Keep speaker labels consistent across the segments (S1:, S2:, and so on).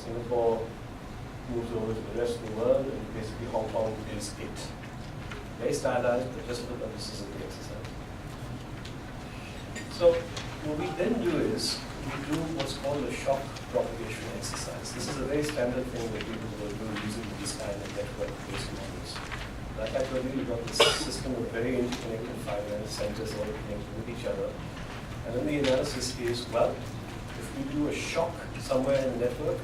S1: Singapore moves over to the rest of the world, and basically Hong Kong is it. Very standardized, but just for the purposes of the exercise. So what we then do is we do what's called a shock propagation exercise. This is a very standard thing that people will do using these kind of network-based models. Like I told you, you've got this system of very interconnected finance centers all connected with each other. And then the analysis is, well, if we do a shock somewhere in the network,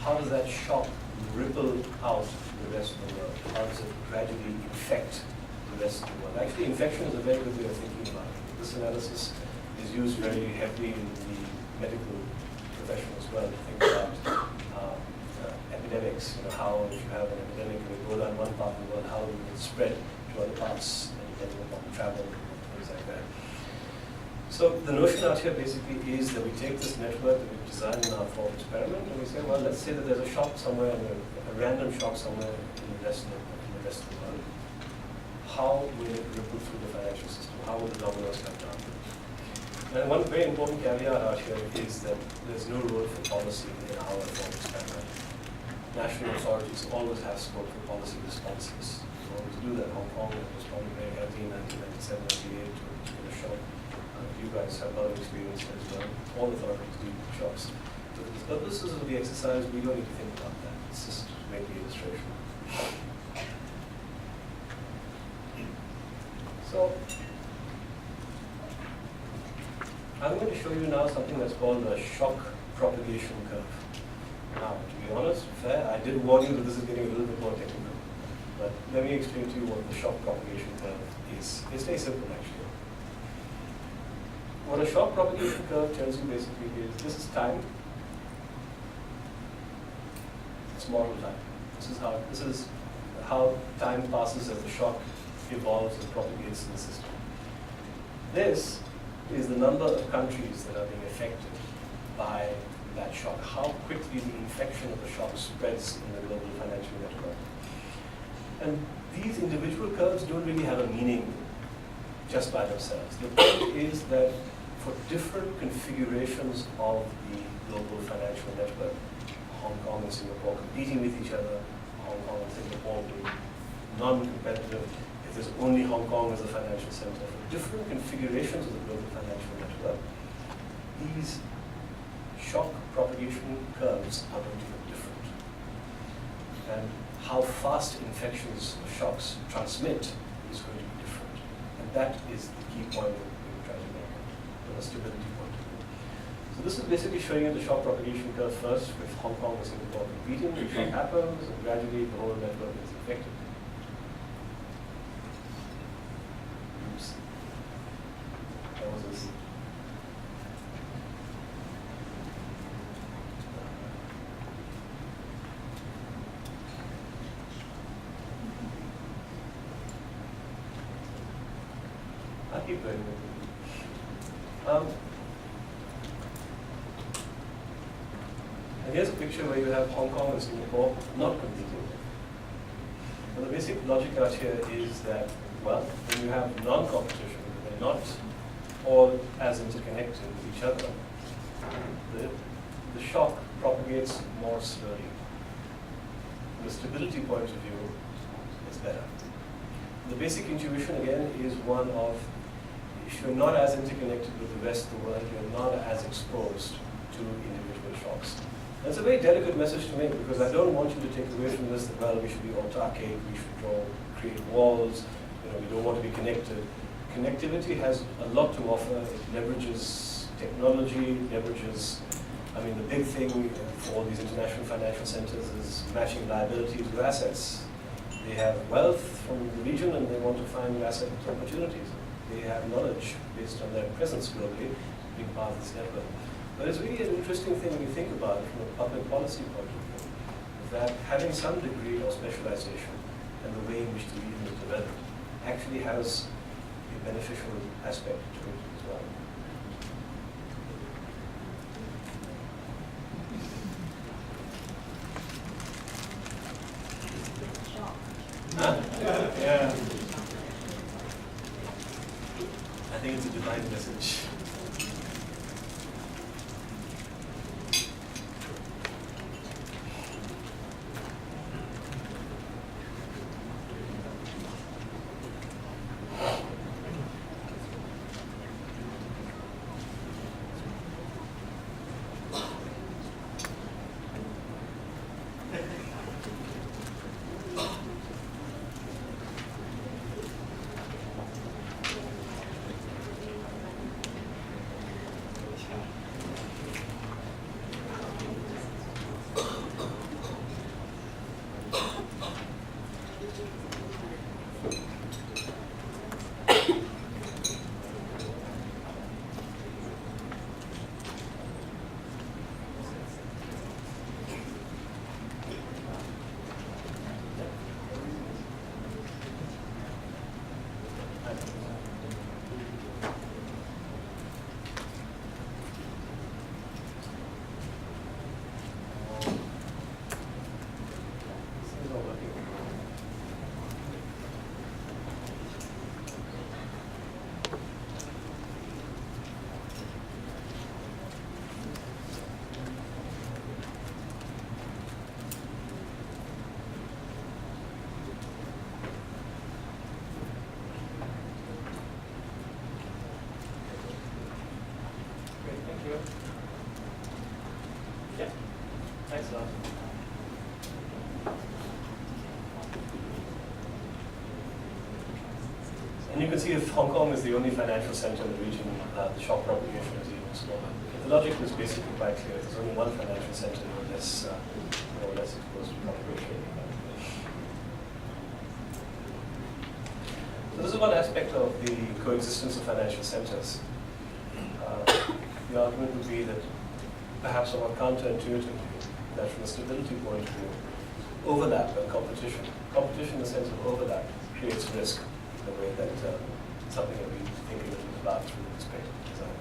S1: how does that shock ripple out to the rest of the world? How does it gradually infect the rest of the world? Actually, infection is a very good way of thinking about it. This analysis is used very heavily in the medical profession as well to think about epidemics. How if you have an epidemic and it go down one part of the world, how will it spread to other parts, depending upon travel and things like that. So the notion out here basically is that we take this network that we've designed in our thought experiment and we say, well, let's say that there's a shock somewhere, a random shock somewhere in the rest of the world. How will it ripple through the financial system? How will the dominoes come down? And one very important caveat out here is that there's no role for policy in our thought experiment. National authorities always have scope for policy responses. They always do that. Hong Kong was probably very heavy in 1997, 98 to a shock. You guys have a lot of experience as well. All authorities do shocks. So for the purposes of the exercise, we don't need to think about that. It's just to make the illustration. So I'm going to show you now something that's called a shock propagation curve. Now, to be honest, fair, I did warn you that this is getting a little bit more technical. But let me explain to you what the shock propagation curve is. It's very simple, actually. What a shock propagation curve tells you basically is this is time. It's model time. This is how time passes as the shock evolves and propagates in the system. This is the number of countries that are being affected by that shock, how quickly the infection of the shock spreads in the global financial network. And these individual curves don't really have a meaning just by themselves. The point is that for different configurations of the global financial network, Hong Kong and Singapore competing with each other, Hong Kong and Singapore being non-competitive, if there's only Hong Kong as a financial center, for different configurations of the global financial network, these shock propagation curves are going to look different. And how fast infections or shocks transmit is going to be different. And that is the key point that we're trying to make from a stability point of view. So this is basically showing you the shock propagation curve first with Hong Kong and Singapore competing. The shock happens and gradually the whole network is infected. Oops. That was this. I'll keep going. And here's a picture where you have Hong Kong and Singapore not competing. And the basic logic out here is that, well, when you have non-competition, they're not all as interconnected with each other, the shock propagates more slowly. From the stability point of view, it's better. The basic intuition, again, is one of if you're not as interconnected with the rest of the world, you're not as exposed to individual shocks. That's a very delicate message to make because I don't want you to take away from this that, well, we should be autarkic, we should create walls, we don't want to be connected. Connectivity has a lot to offer. It leverages technology, leverages, the big thing for these international financial centers is matching liabilities with assets. They have wealth from the region and they want to find asset opportunities. They have knowledge based on their presence globally, being part of this network. But it's really an interesting thing when you think about it from a public policy point of view, that having some degree of specialization and the way in which the region is developed actually has a beneficial aspect to it as well. Yeah. I think it's a divine message. Thanks a lot. And you can see if Hong Kong is the only financial center in the region, the shock propagation is even smaller. The logic was basically quite clear. There's only one financial center, no less exposed to propagation. So this is one aspect of the coexistence of financial centers. The argument would be that perhaps somewhat counterintuitively, that from a stability point of view, overlap and competition in the sense of overlap, creates risk in a way that something that we think a little bit about through perspective design.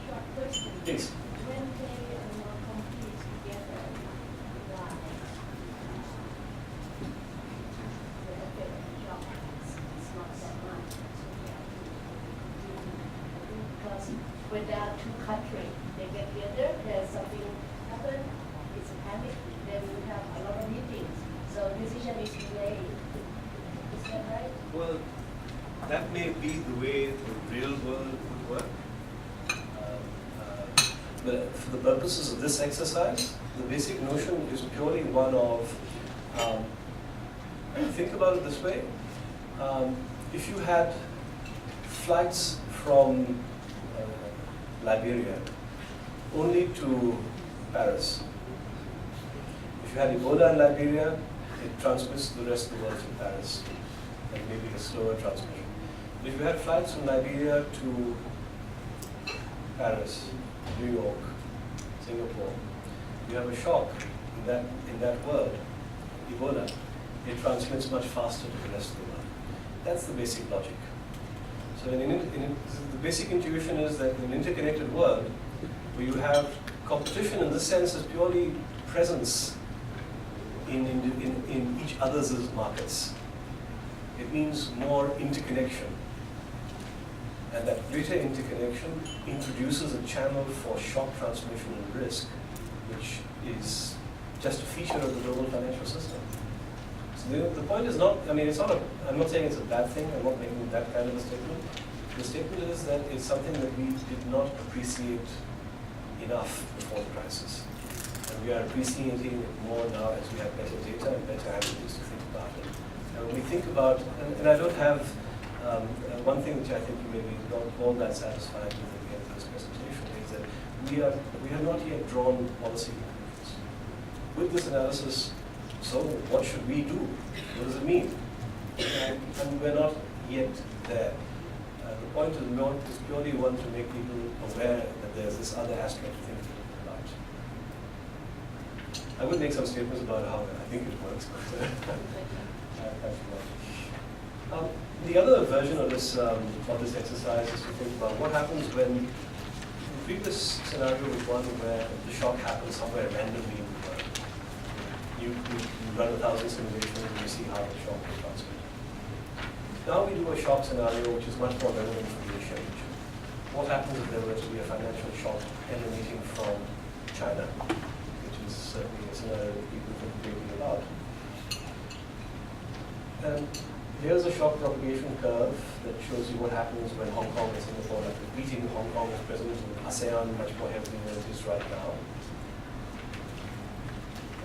S2: Short question.
S1: Please.
S2: When they compete together, like the effect of the job is not that much. So they are because when there are two countries, they get together, there's something happen, it's a panic, then we have a lot of meetings. So decision is delayed. Is that right?
S1: Well, that may be the way the real world would work. But for the purposes of this exercise, the basic notion is purely one of, think about it this way. If you had flights from Liberia only to Paris, if you had Ebola in Liberia, it transmits to the rest of the world through Paris, and maybe a slower transmission. But if you had flights from Liberia to Paris, New York, Singapore, you have a shock in that world, Ebola, it transmits much faster to the rest of the world. That's the basic logic. So the basic intuition is that in an interconnected world, where you have competition in this sense is purely presence in each other's markets. It means more interconnection. And that greater interconnection introduces a channel for shock transmission and risk, which is just a feature of the global financial system. So the point is not, I mean, it's not I'm not saying it's a bad thing, I'm not making that kind of a statement. The statement is that it's something that we did not appreciate enough before the crisis. And we are appreciating it more now as we have better data and better avenues to think about it. And when we think about, and I don't have, one thing which I think you may be not all that satisfied with at the end of this presentation is that we have not yet drawn policy conclusions. With this analysis, so what should we do? What does it mean? And we're not yet there. The point is purely one to make people aware that there's this other aspect of thinking about. I would make some statements about how I think it works, but the other version of this exercise is to think about what happens when the previous scenario was one where the shock happens somewhere randomly in the world. You run 1,000 simulations and you see how the shock is transmitted. Now we do a shock scenario which is much more relevant for the Asia region. What happens if there were to be a financial shock emanating from China, which is certainly a scenario that people think a great deal about. And here's a shock propagation curve that shows you what happens when Hong Kong and Singapore are competing. Hong Kong is present in ASEAN much more heavily than it is right now.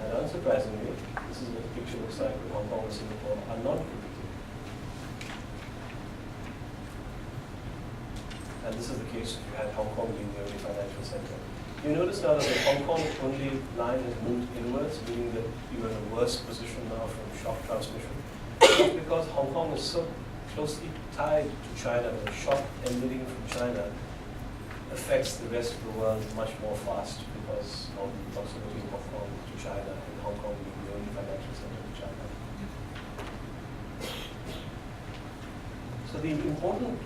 S1: And unsurprisingly, this is what the picture looks like when Hong Kong and Singapore are not competing. And this is the case if you had Hong Kong being the only financial center. You notice now that the Hong Kong only line has moved inwards, meaning that you are in a worse position now from shock transmission. It's because Hong Kong is so closely tied to China, that the shock emanating from China affects the rest of the world much more fast because of the proximity of Hong Kong to China and Hong Kong being the only financial center to China. So the important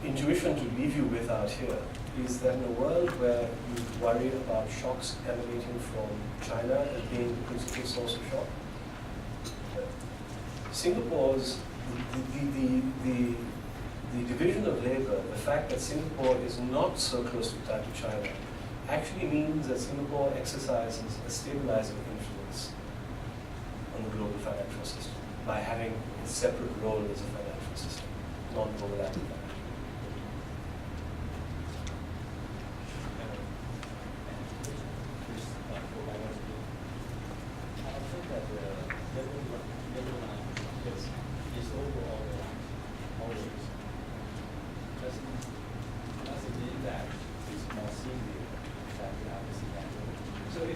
S1: intuition to leave you with out here is that in a world where you worry about shocks emanating from China as being the principal source of shock, Singapore's, the division of labor, the fact that Singapore is not so closely tied to China, actually means that Singapore exercises a stabilizing influence on the global financial system by having a separate role as a financial system, non-overlapping financial.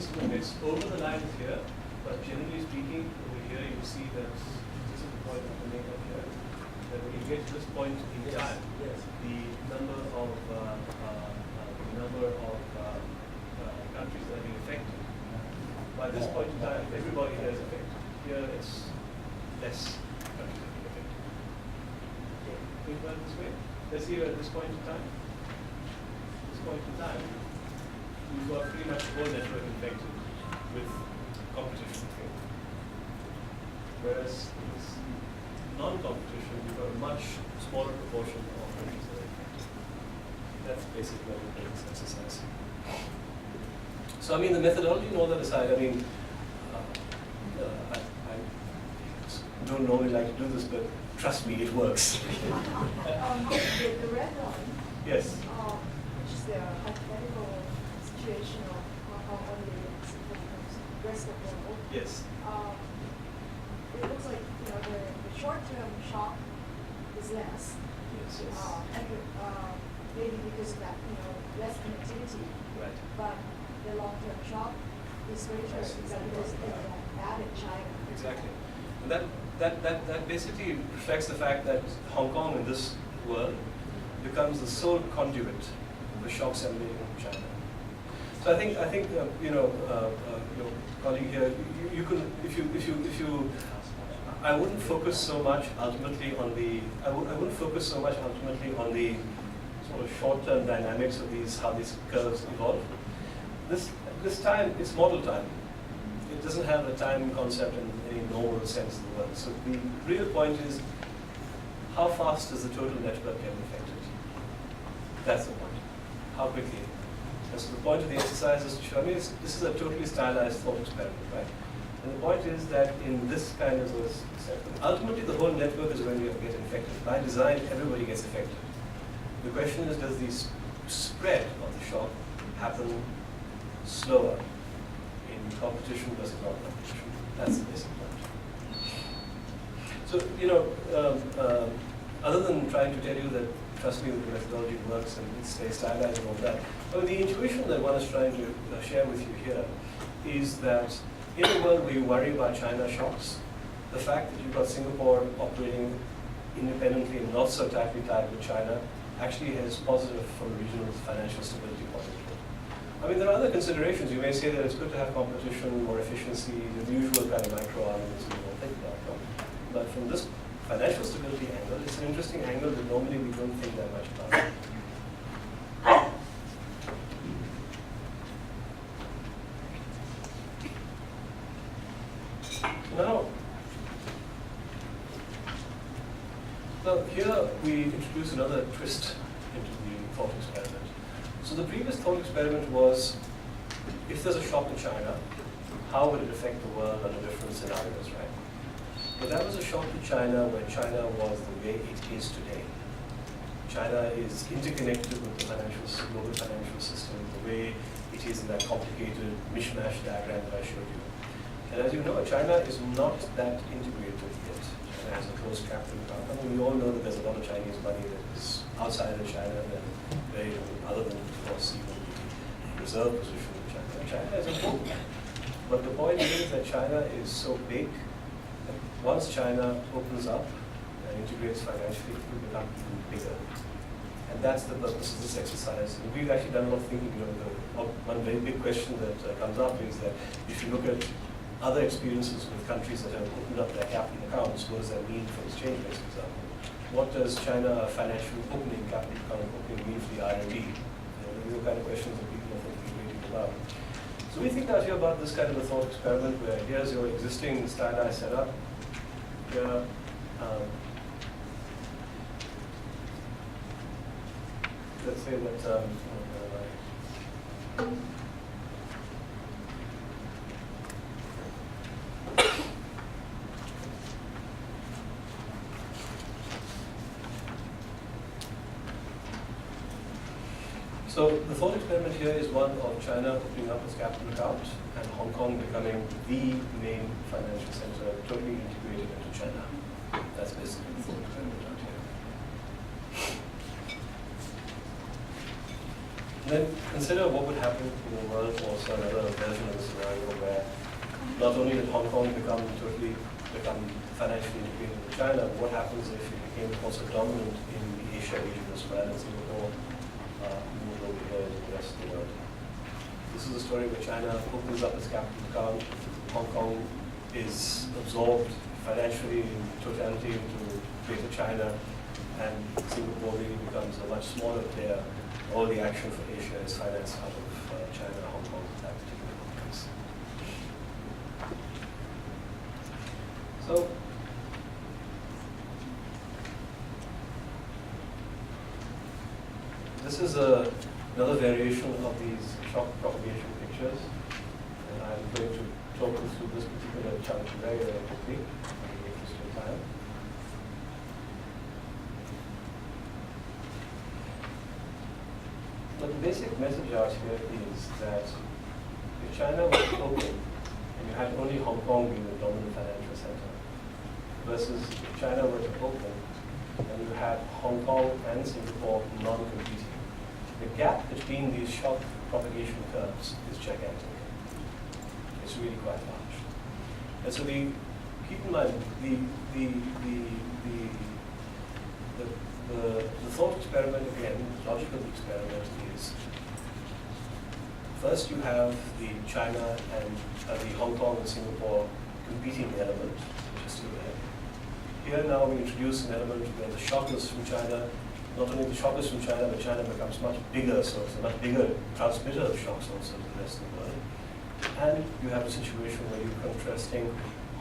S1: it's over the line here, but generally speaking, over here you see that this is the point I'm going to make up here. That when you get to this point in time, the number of countries that are being affected. By this point in time, everybody here is affected. Here it's less countries that are being affected. Okay, think about it this way. Let's see at this point in time. This point in time, we've got pretty much the whole network infected with competition. Okay? Whereas in this non-competition, we've got a much smaller proportion of countries that are affected. That's basically what we're doing this exercise. So, I mean, the methodology and all that aside, I mean, I don't normally like to do this, but trust me, it works.
S3: The red line,
S1: Yes.
S3: which is the hypothetical situation of Hong Kong the rest of the world.
S1: Yes.
S3: It looks like the short-term shock is less,
S1: Yes.
S3: and maybe because of that less connectivity.
S1: Right.
S3: But the long-term shock is greater because they added China.
S1: Exactly. And that basically reflects the fact that Hong Kong in this world becomes the sole conduit of the shocks emanating from China. So I think your colleague here, you could if you I wouldn't focus so much ultimately on the sort of short-term dynamics of how these curves evolve. This time it's model time. It doesn't have a time concept in any normal sense of the word. So the real point is, how fast does the total network get infected? That's the point. How quickly? And so the point of the exercise is to show, this is a totally stylized thought experiment, right? And the point is that in this kind of a setup, ultimately the whole network is going to get infected. By design, everybody gets affected. The question is, does the spread of the shock happen slower in competition versus non-competition? That's the basic point. So, other than trying to tell you that, trust me, the methodology works and it's stylized and all that, but the intuition that one is trying to share with you here is that in a world where you worry about China shocks, the fact that you've got Singapore operating independently and not so tightly tied with China actually is positive from a regional financial stability point of view. I mean, there are other considerations. You may say that it's good to have competition, more efficiency, the usual kind of micro arguments you don't think about. But from this financial stability angle, it's an interesting angle that normally we don't think that much about. Now, here we introduce another twist into the thought experiment. So the previous thought experiment was, if there's a shock in China, how would it affect the world under different scenarios, right? But that was a shock to China when China was the way it is today. China is interconnected with the global financial system, the way it is in that complicated mishmash diagram that I showed you. And as you know, China is not that integrated yet. China has a closed capital account. I mean, we all know that there's a lot of Chinese money that is outside of China and very other than, of course, even the reserve position of China. China is important. But the point is that China is so big that once China opens up and integrates financially, it will become even bigger. And that's the purpose of this exercise. And we've actually done a lot of thinking. One very big question that comes up is that if you look at other experiences with countries that have opened up their capital accounts, what does that mean for exchange rates, for example? What does China financial opening, capital account opening mean for the RMB? These are the kind of questions that people are thinking about. So we think out here about this kind of a thought experiment where here's your existing stylized setup. Here, let's say that so the thought experiment here is one of China opening up its capital account and Hong Kong becoming the main financial center, totally integrated into China. That's basically the thought experiment out here. Then consider what would happen in the world also another version of the scenario where not only did Hong Kong become financially integrated with China, but what happens if it became also dominant in the Asia region as well, and Singapore moved over here to the rest of the world. This is a story where China opens up its capital account, Hong Kong is absorbed financially in totality into Greater China, and Singapore really becomes a much smaller player. All the action for Asia is financed out of China, Hong Kong, that particular case. So, this is another variation of these shock propagation pictures, and I'm going to talk you through this particular chunk very, very quickly in the interest of time. But the basic message out here is that if China was open and you had only Hong Kong being the dominant financial center, versus if China were to open and you had Hong Kong and Singapore non-competing, the gap between these shock propagation curves is gigantic. It's really quite large. And so keep in mind, the thought experiment, again, logical experiment is, first you have the China and the Hong Kong and Singapore competing element, which is still there. Here now we introduce an element where the shock is from China. Not only the shock is from China, but China becomes much bigger, so it's a much bigger transmitter of shocks also to the rest of the world. And you have a situation where you're contrasting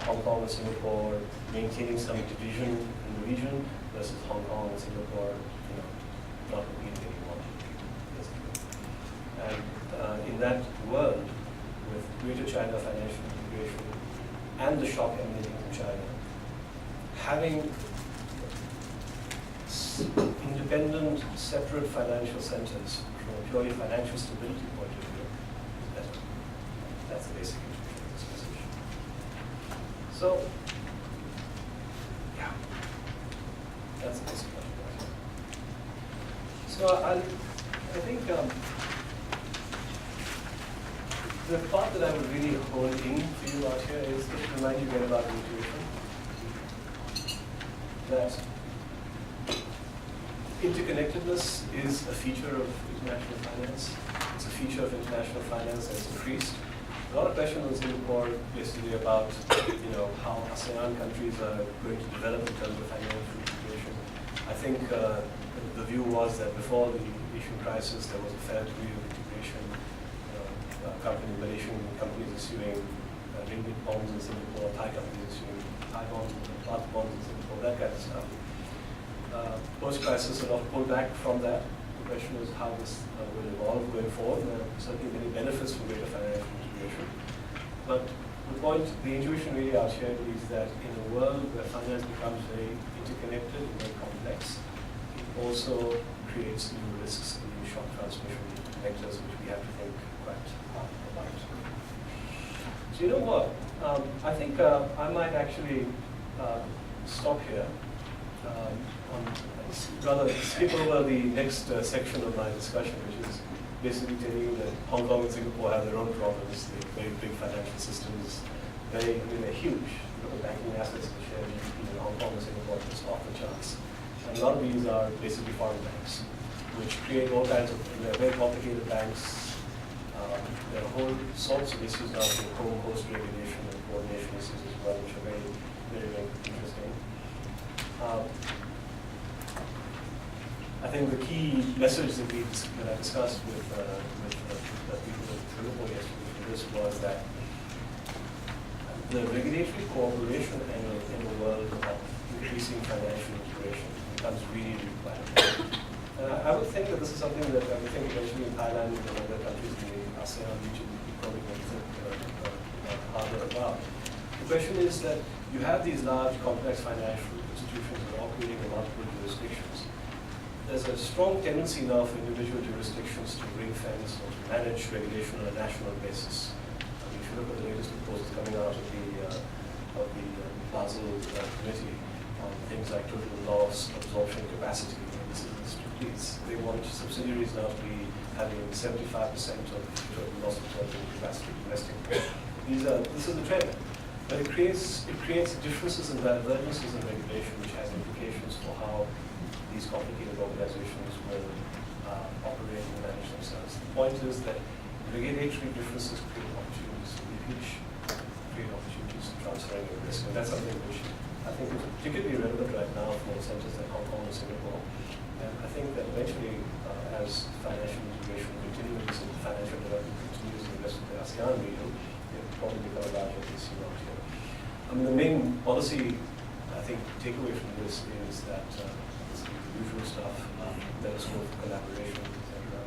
S1: Hong Kong and Singapore maintaining some division in the region versus Hong Kong and Singapore, not competing anymore. And in that world, with Greater China financial integration and the shock emanating from China, having independent, separate financial centers from a purely financial stability point of view is better. That's the basic intuition of this position. So, yeah, that's the basic logic. So I think the part that I would really hone in for you out here is just to remind you again about the intuition. That interconnectedness is a feature of international finance. It's a feature of international finance that has increased. A lot of questions in Singapore basically about how ASEAN countries are going to develop in terms of financial integration. I think the view was that before the Asian crisis there was a fair degree of integration. Malaysian companies issuing ringgit bonds in Singapore, Thai companies issuing Thai bonds, baht bonds in Singapore, that kind of stuff. Post-crisis, a lot pulled back from that. The question is how this will evolve going forward. There are certainly many benefits from greater financial integration. But the intuition really out here is that in a world where finance becomes very interconnected and very complex, it also creates new risks and new shock transmission vectors which we have to think quite hard about. So you know what? I think I might actually stop here. Rather skip over the next section of my discussion, which is basically telling you that Hong Kong and Singapore have their own problems. They're very big financial systems. They're huge. The banking assets and share GDP in Hong Kong and Singapore are just off the charts. And a lot of these are basically foreign banks, which create all kinds of very complicated banks. There are whole sorts of issues now with host regulation and coordination issues as well, which are very, very, very interesting. I think the key message that I discussed with the people at Singapore yesterday for this was that the regulatory cooperation angle in the world of increasing financial integration becomes really, really quite important. I would think that this is something that I would think eventually in Thailand and other countries in the ASEAN region probably going to think harder about. The question is that you have these large, complex financial institutions that are operating in multiple jurisdictions. There's a strong tendency now for individual jurisdictions to ring fence or to manage regulation on a national basis. I mean, if you look at the latest proposals coming out of the Basel Committee on things like total loss absorption capacity, this is please. They want subsidiaries now to be having 75% of total loss of total capacity domestic. This is the trend. But it creates differences and divergences in regulation, which has implications for how these complicated organizations will operate and manage themselves. The point is that regulatory differences create opportunities for leakage, create opportunities for transferring of risk, and that's something which I think is particularly relevant right now for centers like Hong Kong and Singapore. And I think that eventually, as financial integration continues and financial development continues in the rest of the ASEAN region, it will probably become a larger issue out here. I mean, the main policy, I think, takeaway from this is that it's the usual stuff, there is scope for collaboration, etc.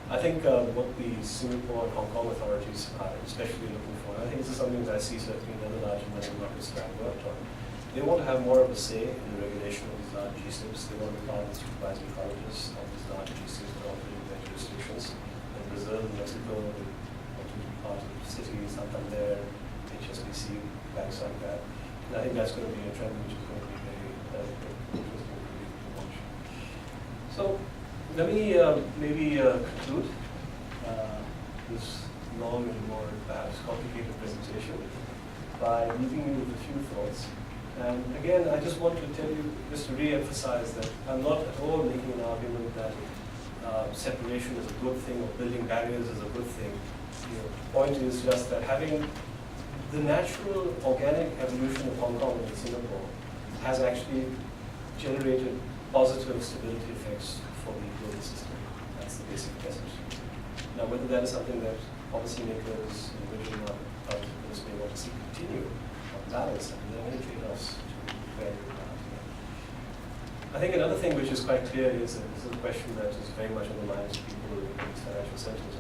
S1: I think what the Singapore and Hong Kong authorities are especially looking for, and I think this is something that I see certainly in other large emerging markets that I've worked on, they want to have more of a say in the regulation of these large GSIBs. They want to be part of the supervisory colleges of these large GSIBs that operate in their jurisdictions. In Brazil, Mexico, they want to be part of cities, Santander, HSBC, banks like that. And I think that's going to be a trend which is going to be very interesting to watch. So let me maybe conclude this long and more perhaps complicated presentation by leaving you with a few thoughts. And again, I just want to tell you, just to re-emphasize that I'm not at all making an argument that separation is a good thing or building barriers is a good thing. The point is just that having the natural organic evolution of Hong Kong and Singapore has actually generated positive stability effects for the global system. That's the basic message. Now, whether that is something that policymakers, individual market participants may want to see continue on balance, and there are many trade-offs to vary about. I think another thing which is quite clear is that this is a question that is very much on the minds of people in these financial centers